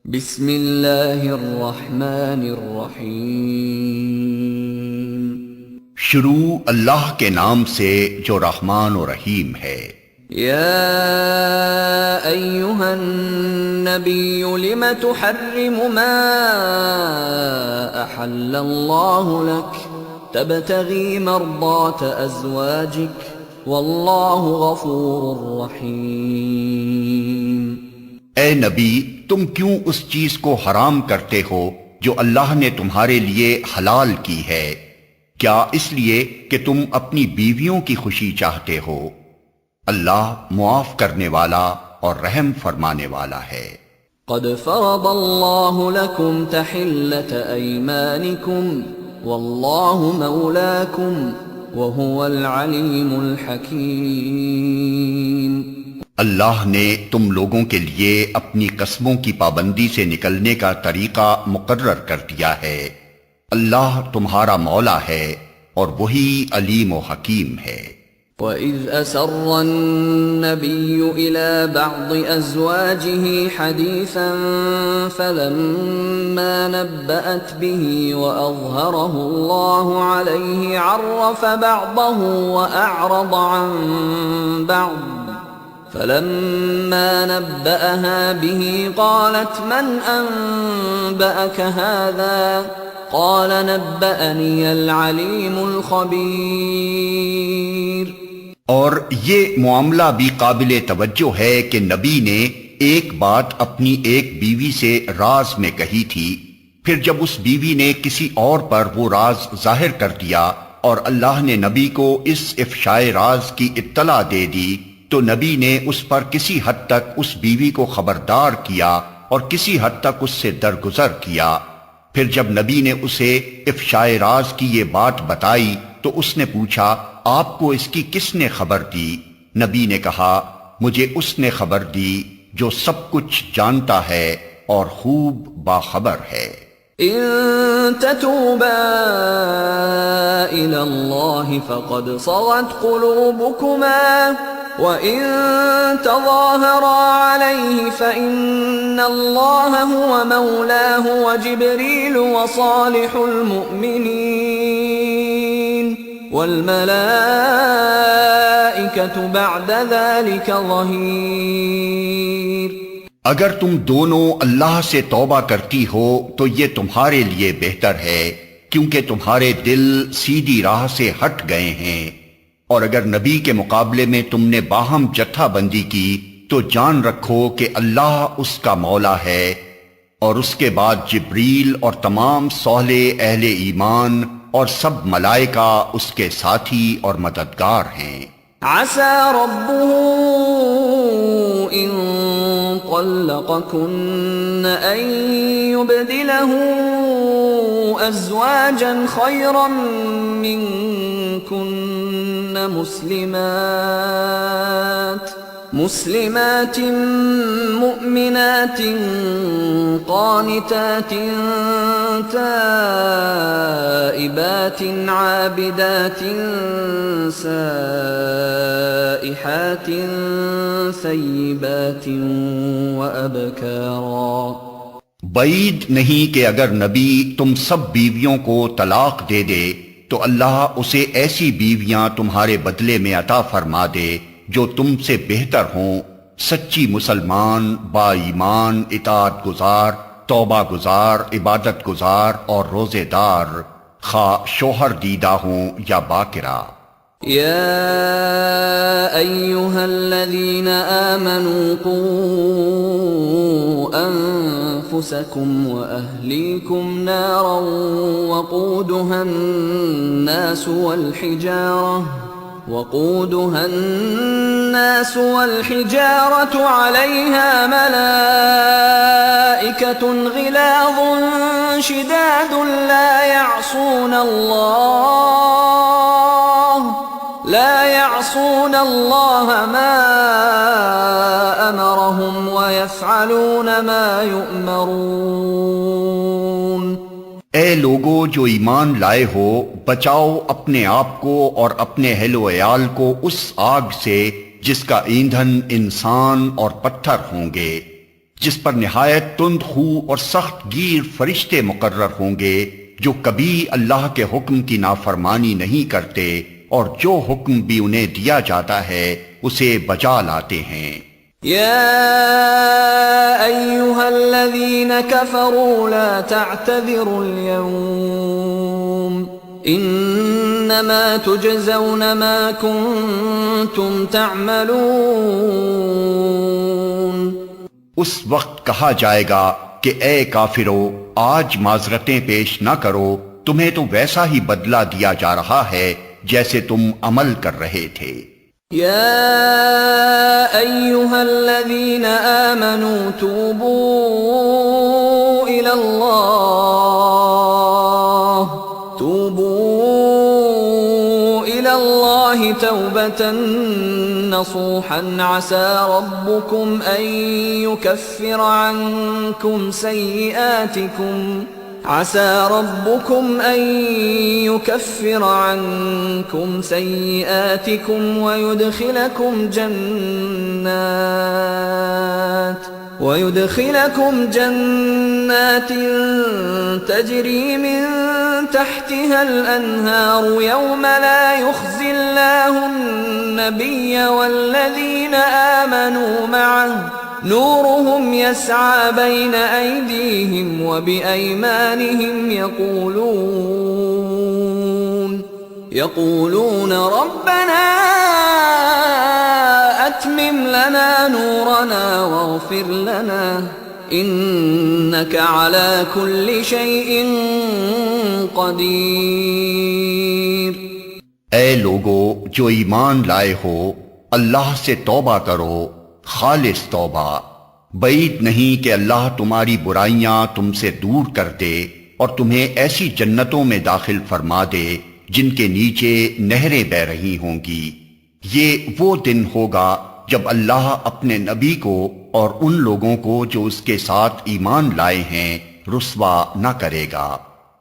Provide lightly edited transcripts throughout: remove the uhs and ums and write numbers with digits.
بسم اللہ الرحمن الرحیم۔ شروع اللہ کے نام سے جو رحمان و رحیم ہے۔ یا ایہا النبی لم تحرم ما احل اللہ لک تبتغی مرضات ازواجک واللہ غفور رحیم۔ اے نبی، تم کیوں اس چیز کو حرام کرتے ہو جو اللہ نے تمہارے لیے حلال کی ہے؟ کیا اس لیے کہ تم اپنی بیویوں کی خوشی چاہتے ہو؟ اللہ معاف کرنے والا اور رحم فرمانے والا ہے۔ قد فرض اللہ لکم تحلۃ ایمانکم واللہ مولاکم وہو العلیم الحکیم۔ اللہ نے تم لوگوں کے لیے اپنی قسموں کی پابندی سے نکلنے کا طریقہ مقرر کر دیا ہے۔ اللہ تمہارا مولا ہے اور وہی علیم و حکیم ہے۔ وَإِذْ أَسَرَّ النَّبِيُّ إِلَى بَعْضِ أَزْوَاجِهِ حَدِيثًا فَلَمَّا نَبَّأَتْ بِهِ وَأَظْهَرَهُ اللَّهُ عَلَيْهِ عَرَّفَ بَعْضَهُ وَأَعْرَضَ عَنْ بَعْضٍ فَلَمَّا نَبَّأَهَا بِهِ قَالَتْ مَنْ أَنبَأَكَ هَذَا قَالَ نَبَّأَنِيَ الْعَلِيمُ الْخَبِيرُ۔ اور یہ معاملہ بھی قابل توجہ ہے کہ نبی نے ایک بات اپنی ایک بیوی سے راز میں کہی تھی، پھر جب اس بیوی نے کسی اور پر وہ راز ظاہر کر دیا اور اللہ نے نبی کو اس افشائے راز کی اطلاع دے دی، تو نبی نے اس پر کسی حد تک اس بیوی کو خبردار کیا اور کسی حد تک اس سے درگزر کیا۔ پھر جب نبی نے اسے افشائے راز کی یہ بات بتائی تو اس نے پوچھا، آپ کو اس کی کس نے خبر دی؟ نبی نے کہا، مجھے اس نے خبر دی جو سب کچھ جانتا ہے اور خوب باخبر ہے۔ ان تتوبا الى اللہ فقد صغت قلوبكما وَإِن تَظَاهَرَا عَلَيْهِ فَإِنَّ اللَّهَ هُوَ مَوْلَاهُ وَجِبْرِيلُ وَصَالِحُ الْمُؤْمِنِينَ وَالْمَلَائِكَةُ بَعْدَ ذَلِكَ ظَهِيرٌ۔ اگر تم دونوں اللہ سے توبہ کرتی ہو تو یہ تمہارے لیے بہتر ہے، کیونکہ تمہارے دل سیدھی راہ سے ہٹ گئے ہیں۔ اور اگر نبی کے مقابلے میں تم نے باہم جتھا بندی کی تو جان رکھو کہ اللہ اس کا مولا ہے، اور اس کے بعد جبریل اور تمام صالح اہل ایمان اور سب ملائکہ اس کے ساتھی اور مددگار ہیں۔ عسى ربه إن طلقكن أن يبدله أزواجا خيرا منكن مسلمات مؤمنات قانتات تائبات عابدات سائحات ثیبات وابکارا۔ بعید نہیں کہ اگر نبی تم سب بیویوں کو طلاق دے دے تو اللہ اسے ایسی بیویاں تمہارے بدلے میں عطا فرما دے جو تم سے بہتر ہوں، سچی مسلمان، با ایمان، اطاعت گزار، توبہ گزار، عبادت گزار اور روزے دار، خواہ شوہر دیدہ ہوں یا باکرہ۔ یا ایہا الذین آمنوا قوا انفسکم واہلیکم نارا وقودها الناس والحجارة عليها ملائكة غلاظ شداد لا يعصون الله ما أمرهم ويفعلون ما يؤمرون۔ اے لوگو جو ایمان لائے ہو، بچاؤ اپنے آپ کو اور اپنے اہل و عیال کو اس آگ سے جس کا ایندھن انسان اور پتھر ہوں گے، جس پر نہایت تند خو اور سخت گیر فرشتے مقرر ہوں گے جو کبھی اللہ کے حکم کی نافرمانی نہیں کرتے اور جو حکم بھی انہیں دیا جاتا ہے اسے بجا لاتے ہیں۔ يا أيها الذين كفروا لا تعتذروا اليوم إنما تجزون ما كنتم تعملون۔ اس وقت کہا جائے گا کہ اے کافرو آج معذرتیں پیش نہ کرو، تمہیں تو ویسا ہی بدلہ دیا جا رہا ہے جیسے تم عمل کر رہے تھے۔ يا أيها الذين آمنوا توبوا إلى الله توبة نصوحا عسى ربكم أن يكفر عنكم سيئاتكم ويدخلكم جنات تجري من تحتها الأنهار يوم لا يخزي الله النبي والذين آمنوا معه نورهم يسعى بين أيديهم وبأيمانهم يقولون ربنا أتمم لنا نورنا واغفر لنا إنك على كل شيء قدير۔ اے لوگو جو ایمان لائے ہو اللہ سے توبہ کرو، خالص توبہ۔ بعید نہیں کہ اللہ تمہاری برائیاں تم سے دور کر دے اور تمہیں ایسی جنتوں میں داخل فرما دے جن کے نیچے نہریں بہہ رہی ہوں گی۔ یہ وہ دن ہوگا جب اللہ اپنے نبی کو اور ان لوگوں کو جو اس کے ساتھ ایمان لائے ہیں رسوا نہ کرے گا۔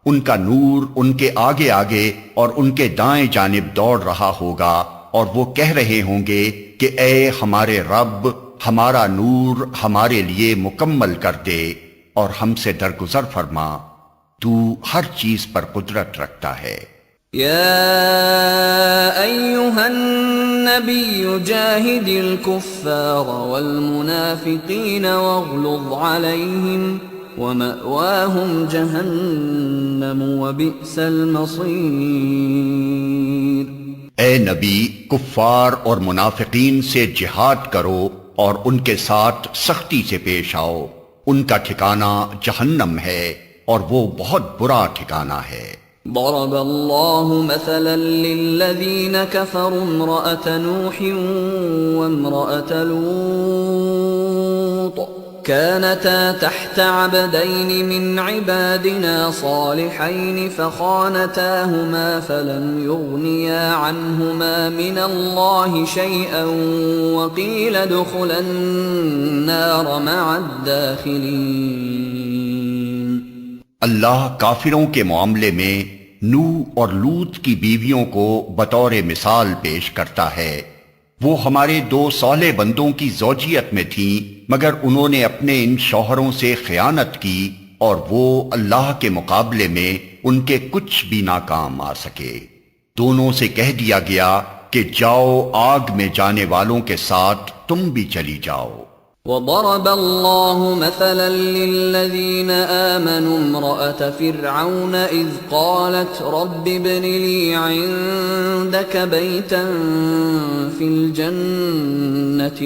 ان کا نور ان کے آگے آگے اور ان کے دائیں جانب دوڑ رہا ہوگا اور وہ کہہ رہے ہوں گے کہ اے ہمارے رب ہمارا نور ہمارے لیے مکمل کر دے اور ہم سے درگزر فرما، تو ہر چیز پر قدرت رکھتا ہے۔ يا أيها النبي جاهد الكفار والمنافقين واغلظ عليهم ومأواهم جهنم وبئس المصير۔ اے نبی کفار اور منافقین سے جہاد کرو اور ان کے ساتھ سختی سے پیش آؤ، ان کا ٹھکانہ جہنم ہے اور وہ بہت برا ٹھکانہ ہے۔ ضرب الله مثلا للذين كفروا امرأة نوح وامرأة لوط كانتا تحت عبدين من عبادنا صالحين فخانتاهما فلم يغنيا عنهما من الله شيئا وقيل ادخلا النار مع الداخلين۔ اللہ کافروں کے معاملے میں نوح اور لوط کی بیویوں کو بطور مثال پیش کرتا ہے۔ وہ ہمارے دو صالح بندوں کی زوجیت میں تھیں مگر انہوں نے اپنے ان شوہروں سے خیانت کی اور وہ اللہ کے مقابلے میں ان کے کچھ بھی ناکام آ سکے۔ دونوں سے کہہ دیا گیا کہ جاؤ آگ میں جانے والوں کے ساتھ تم بھی چلی جاؤ۔ وضرب الله مثلا للذين آمنوا امرأة فرعون إذ قالت رب ابن لي عندك بيتا في الجنة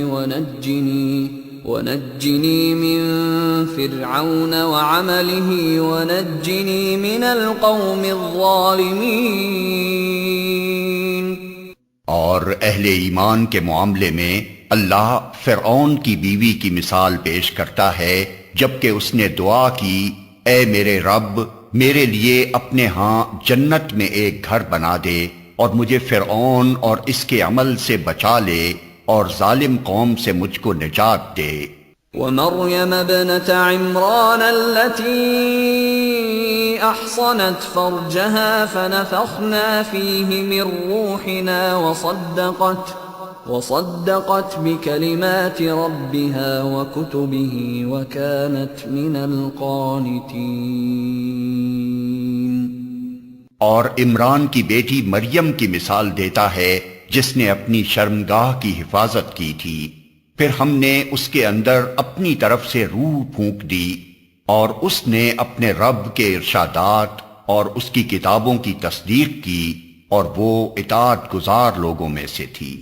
ونجني من فرعون وعمله ونجني من القوم الظالمين۔ اور اہل ایمان کے معاملے میں اللہ فرعون کی بیوی کی مثال پیش کرتا ہے جبکہ اس نے دعا کی اے میرے رب میرے لیے اپنے ہاں جنت میں ایک گھر بنا دے اور مجھے فرعون اور اس کے عمل سے بچا لے اور ظالم قوم سے مجھ کو نجات دے۔ ومريم ابنة عمران التي أحصنت فرجها فنفخنا فيه من روحنا وصدقت بكلمات ربها وكتبه وكانت من القانتين۔ اور عمران کی بیٹی مریم کی مثال دیتا ہے جس نے اپنی شرمگاہ کی حفاظت کی تھی، پھر ہم نے اس کے اندر اپنی طرف سے روح پھونک دی، اور اس نے اپنے رب کے ارشادات اور اس کی کتابوں کی تصدیق کی، اور وہ اطاعت گزار لوگوں میں سے تھی۔